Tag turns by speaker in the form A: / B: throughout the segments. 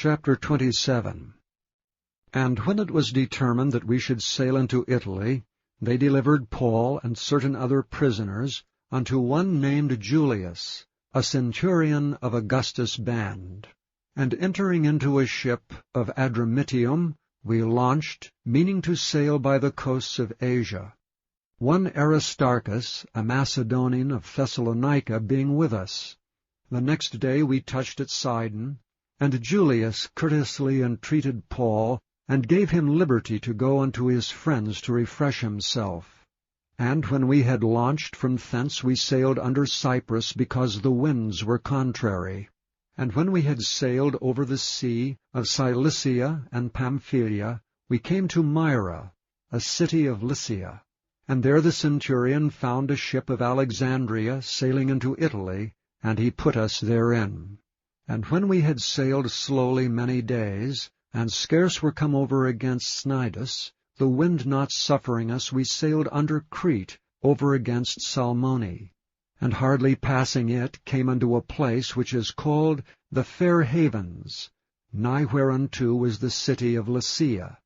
A: Chapter 27. And when it was determined that we should sail into Italy, they delivered Paul and certain other prisoners unto one named Julius, a centurion of Augustus' band. And entering into a ship of Adramyttium, we launched, meaning to sail by the coasts of Asia. One Aristarchus, a Macedonian of Thessalonica, being with us. The next day we touched at Sidon, and Julius courteously entreated Paul, and gave him liberty to go unto his friends to refresh himself. And when we had launched from thence, we sailed under Cyprus, because the winds were contrary. And when we had sailed over the sea of Cilicia and Pamphylia, we came to Myra, a city of Lycia. And there the centurion found a ship of Alexandria sailing into Italy, and he put us therein. And when we had sailed slowly many days, and scarce were come over against Cnidus, the wind not suffering us, we sailed under Crete, over against Salmone, and hardly passing it, came unto a place which is called the Fair Havens, nigh whereunto was the city of Lycia.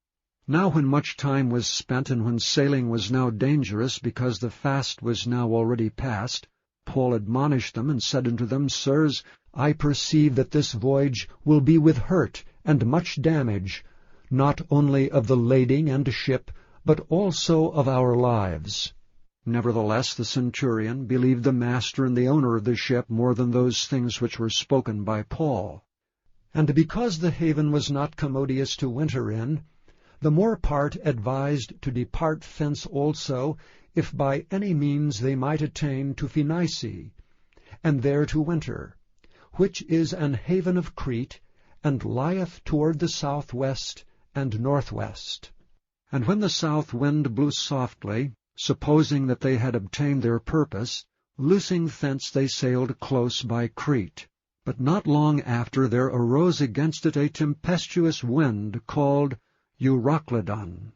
A: Now when much time was spent, and when sailing was now dangerous, because the fast was now already past, Paul admonished them, and said unto them, Sirs, I perceive that this voyage will be with hurt and much damage, not only of the lading and ship, but also of our lives. Nevertheless the centurion believed the master and the owner of the ship more than those things which were spoken by Paul. And because the haven was not commodious to winter in, the more part advised to depart thence also, if by any means they might attain to Phoenice, and there to winter, which is an haven of Crete, and lieth toward the southwest and northwest. And when the south wind blew softly, supposing that they had obtained their purpose, loosing thence they sailed close by Crete. But not long after there arose against it a tempestuous wind called Euroclydon.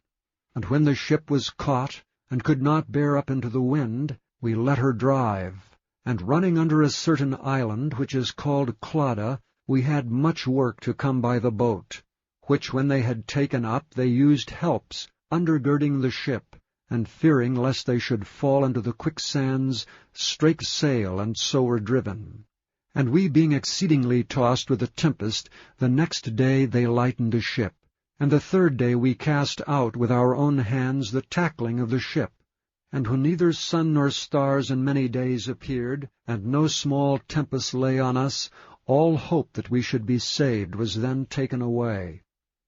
A: And when the ship was caught, and could not bear up into the wind, we let her drive. And running under a certain island, which is called Clauda, we had much work to come by the boat, which when they had taken up, they used helps, undergirding the ship, and fearing lest they should fall into the quicksands, strake sail, and so were driven. And we being exceedingly tossed with a tempest, the next day they lightened the ship. And the third day we cast out with our own hands the tackling of the ship. And when neither sun nor stars in many days appeared, and no small tempest lay on us, all hope that we should be saved was then taken away.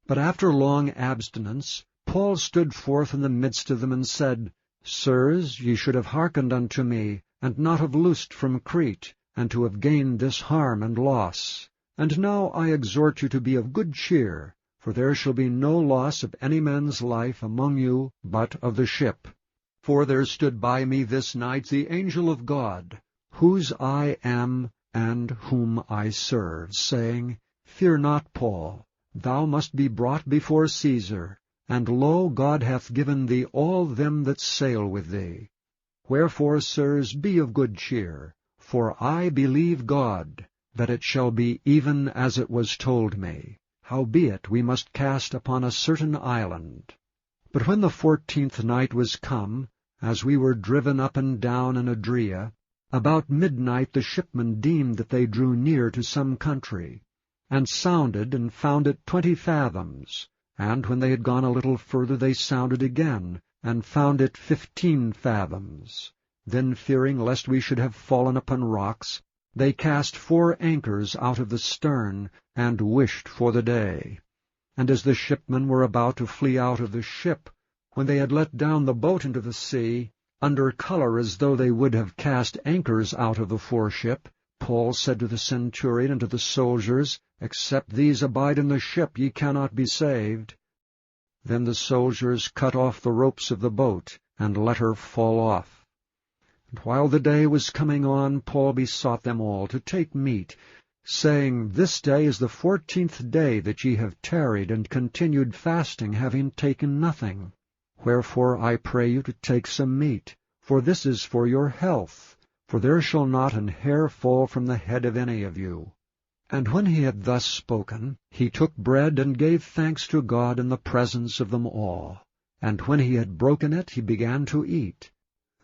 A: But after long abstinence, Paul stood forth in the midst of them, and said, Sirs, ye should have hearkened unto me, and not have loosed from Crete, and to have gained this harm and loss. And now I exhort you to be of good cheer, for there shall be no loss of any man's life among you, but of the ship. For there stood by me this night the angel of God, whose I am, and whom I serve, saying, Fear not, Paul, thou must be brought before Caesar, and lo, God hath given thee all them that sail with thee. Wherefore, sirs, be of good cheer, for I believe God, that it shall be even as it was told me. Howbeit we must cast upon a certain island. But when the 14th night was come, as we were driven up and down in Adria, about midnight the shipmen deemed that they drew near to some country, and sounded, and found it 20 fathoms. And when they had gone a little further, they sounded again, and found it 15 fathoms. Then fearing lest we should have fallen upon rocks, they cast 4 anchors out of the stern, and wished for the day. And as the shipmen were about to flee out of the ship, when they had let down the boat into the sea, under colour as though they would have cast anchors out of the foreship, Paul said to the centurion and to the soldiers, Except these abide in the ship, ye cannot be saved. Then the soldiers cut off the ropes of the boat, and let her fall off. And while the day was coming on, Paul besought them all to take meat, saying, This day is the 14th day that ye have tarried and continued fasting, having taken nothing. Wherefore I pray you to take some meat, for this is for your health, for there shall not an hair fall from the head of any of you. And when he had thus spoken, he took bread and gave thanks to God in the presence of them all. And when he had broken it, he began to eat.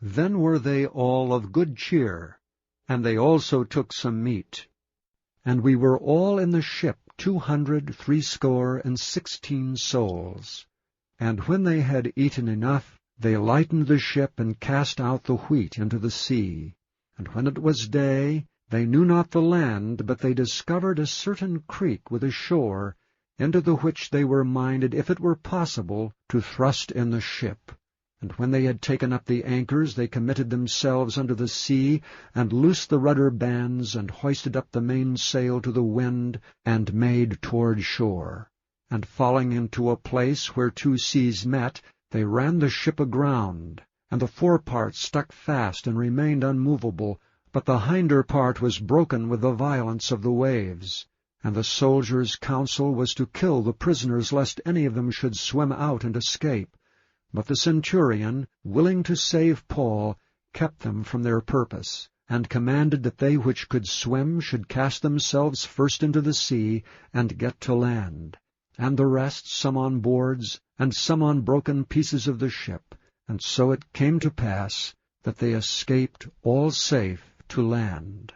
A: Then were they all of good cheer, and they also took some meat. And we were all in the ship 260 souls. And when they had eaten enough, they lightened the ship and cast out the wheat into the sea. And when it was day, they knew not the land, but they discovered a certain creek with a shore, into the which they were minded, if it were possible, to thrust in the ship. And when they had taken up the anchors, they committed themselves unto the sea, and loosed the rudder bands, and hoisted up the mainsail to the wind, and made toward shore. And falling into a place where two seas met, they ran the ship aground, and the forepart stuck fast and remained unmovable, but the hinder part was broken with the violence of the waves. And the soldiers' counsel was to kill the prisoners, lest any of them should swim out and escape. But the centurion, willing to save Paul, kept them from their purpose, and commanded that they which could swim should cast themselves first into the sea, and get to land, and the rest some on boards, and some on broken pieces of the ship. And so it came to pass that they escaped all safe to land.